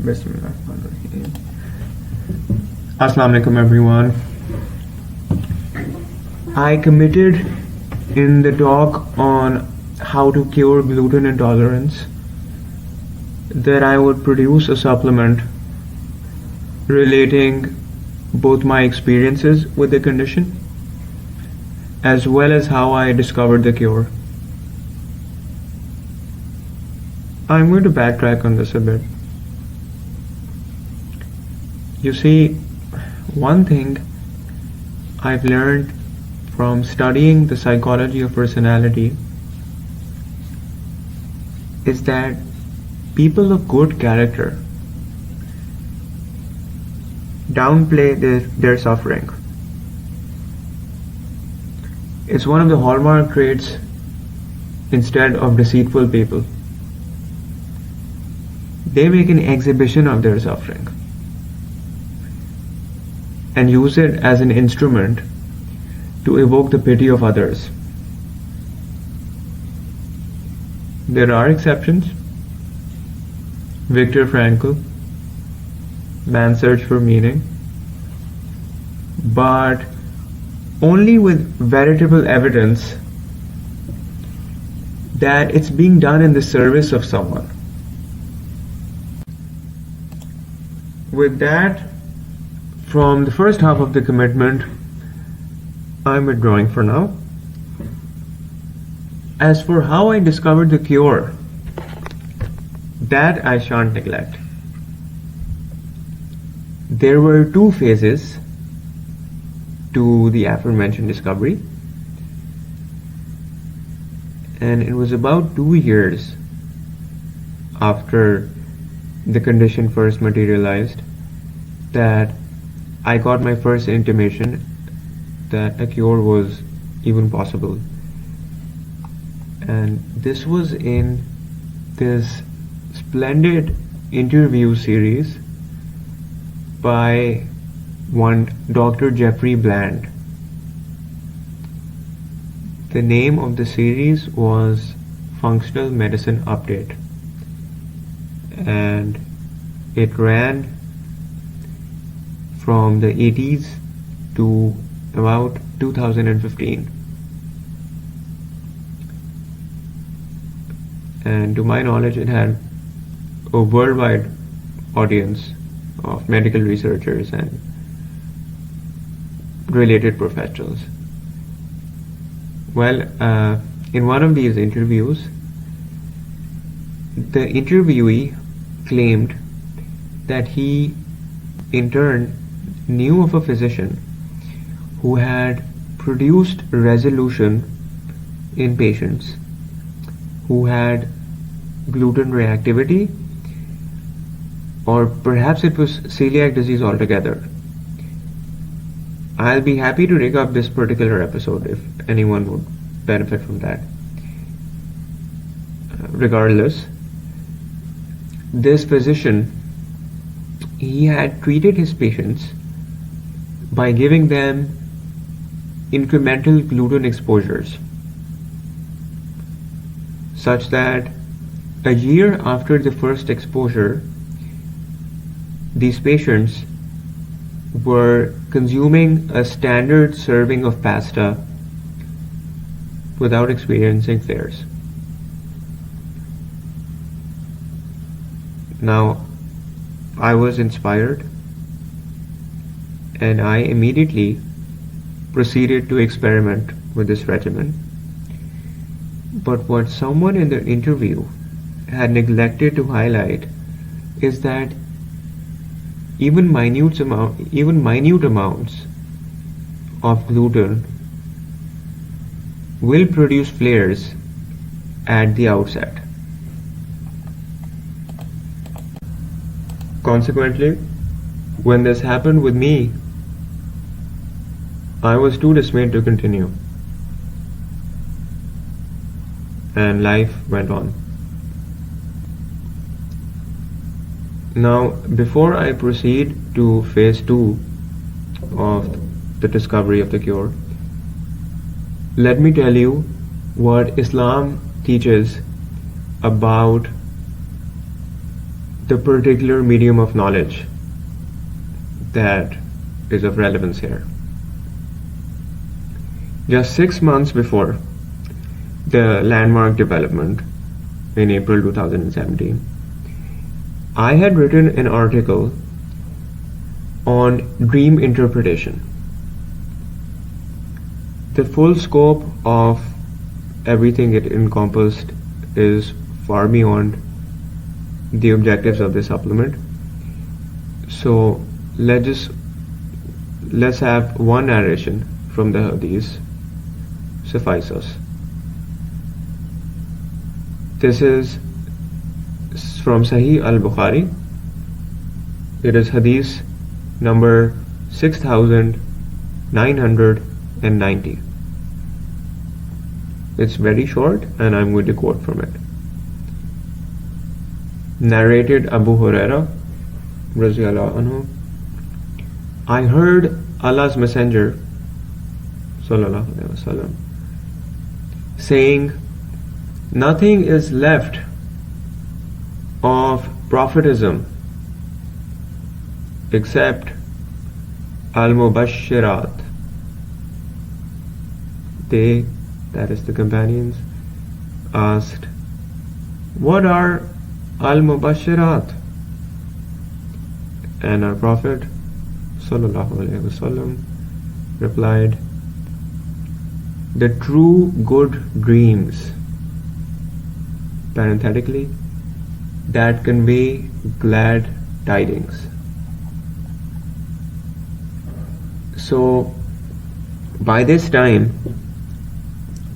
Bismillahirrahmanirrahim. Assalamu alaikum everyone. I committed in the talk on how to cure gluten intolerance that I would produce a supplement relating both my experiences with the condition as well as how I discovered the cure. I'm going to backtrack on this a bit. You see, one thing I've learned from studying the psychology of personality is that people of good character downplay their suffering. It's one of the hallmark traits instead of deceitful people. They make an exhibition of their suffering and use it as an instrument to evoke the pity of others. There are exceptions. Viktor Frankl, Man's Search for Meaning, but only with veritable evidence that it's being done in the service of someone. With that, from the first half of the commitment, I'm withdrawing for now. As for how I discovered the cure, that I shan't neglect. There were two phases to the aforementioned discovery, and it was about 2 years after the condition first materialized that I got my first intimation that a cure was even possible. And this was in this splendid interview series by one Dr. Jeffrey Bland. The name of the series was Functional Medicine Update, and it ran from the 80s to about 2015. And to my knowledge, it had a worldwide audience of medical researchers and related professionals. Well, in one of these interviews, the interviewee claimed that he in turn knew of a physician who had produced resolution in patients who had gluten reactivity, or perhaps it was celiac disease altogether. I'll be happy to rig up this particular episode if anyone would benefit from that. Regardless, this physician, he had treated his patients by giving them incremental gluten exposures, such that a year after the first exposure, these patients were consuming a standard serving of pasta without experiencing flares. Now, I was inspired and I immediately proceeded to experiment with this regimen. But what someone in the interview had neglected to highlight is that even minute amounts of gluten will produce flares at the outset. Consequently, when this happened with me, I was too dismayed to continue, and life went on. Now, before I proceed to phase 2 of the discovery of the cure, let me tell you what Islam teaches about the particular medium of knowledge that is of relevance here. Just 6 months before the landmark development in April 2017, I had written an article on dream interpretation. The full scope of everything it encompassed is far beyond the objectives of this supplement. So let's have one narration from the Hadith suffice us. This is from Sahih al-Bukhari. It is Hadith number 6990. It's very short and I'm going to quote from it. Narrated Abu Huraira radhiyallahu anhu. I heard Allah's Messenger sallallahu alaihi wasallam saying, nothing is left of prophetism except al-mubashirat. They, that is the companions, asked, what are al-mubashirat? And our Prophet sallallahu alaihi wasallam replied, the true good dreams, parenthetically, that convey glad tidings. So by this time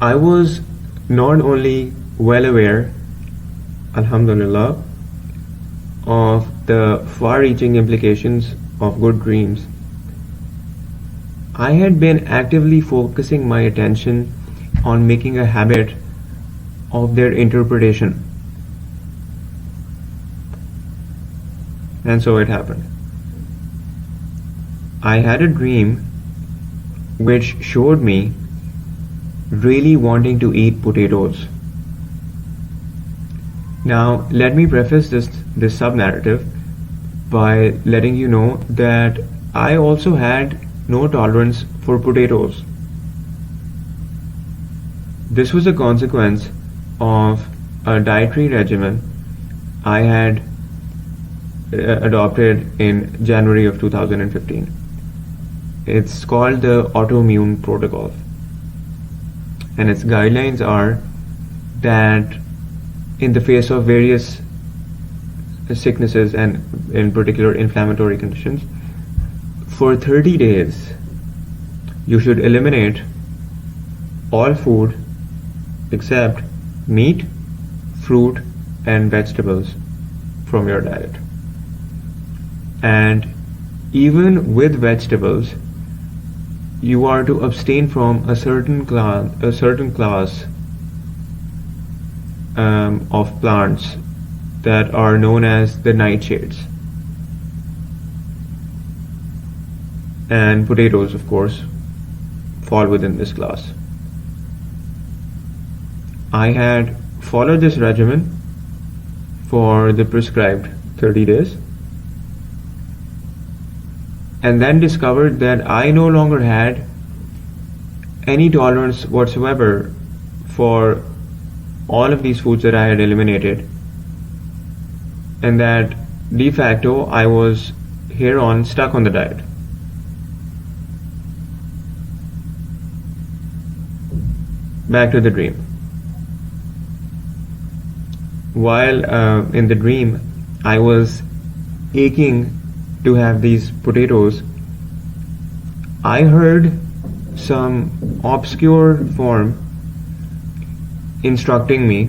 I was not only well aware, alhamdulillah, of the far-reaching implications of good dreams, I had been actively focusing my attention on making a habit of their interpretation. And so it happened. I had a dream which showed me really wanting to eat potatoes. Now, let me preface this sub-narrative by letting you know that I also had no tolerance for potatoes. This was a consequence of a dietary regimen I had adopted in January of 2015. It's called the autoimmune protocol, and its guidelines are that in the face of various sicknesses and in particular inflammatory conditions, for 30 days you should eliminate all food except meat, fruit and vegetables from your diet. And even with vegetables, you are to abstain from a certain class of plants that are known as the nightshades. And potatoes, of course, fall within this class. I had followed this regimen for the prescribed 30 days and then discovered that I no longer had any tolerance whatsoever for all of these foods that I had eliminated, and that de facto I was hereon stuck on the diet. Back to the dream. While in the dream I was aching to have these potatoes, I heard some obscure form instructing me,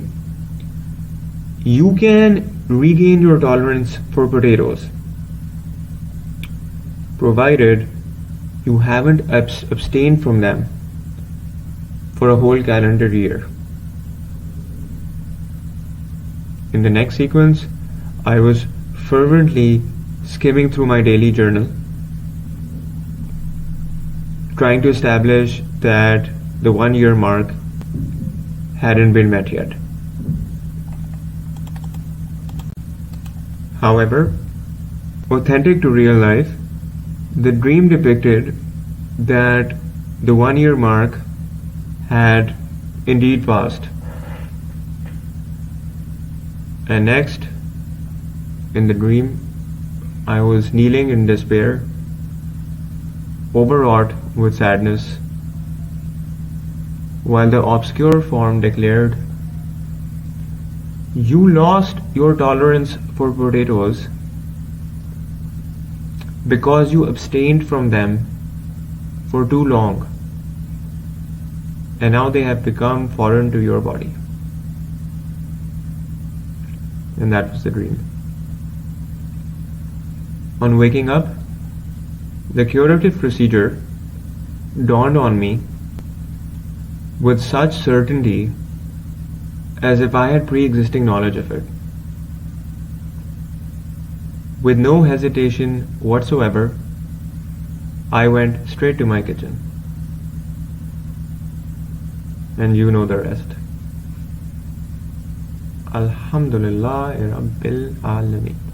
you can regain your tolerance for potatoes provided you haven't abstained from them for a whole calendar year. In the next sequence, I was fervently skimming through my daily journal, trying to establish that the 1 year mark hadn't been met yet. However, authentic to real life, the dream depicted that the 1 year mark had indeed passed. And next, in the dream, I was kneeling in despair, overwrought with sadness, while the obscure form declared, "You lost your tolerance for potatoes because you abstained from them for too long, and now they have become foreign to your body." And that was the dream. On waking up, the curative procedure dawned on me with such certainty as if I had pre-existing knowledge of it. With no hesitation whatsoever, I went straight to my kitchen. And you know the rest. Alhamdulillah Rabbil Alameen.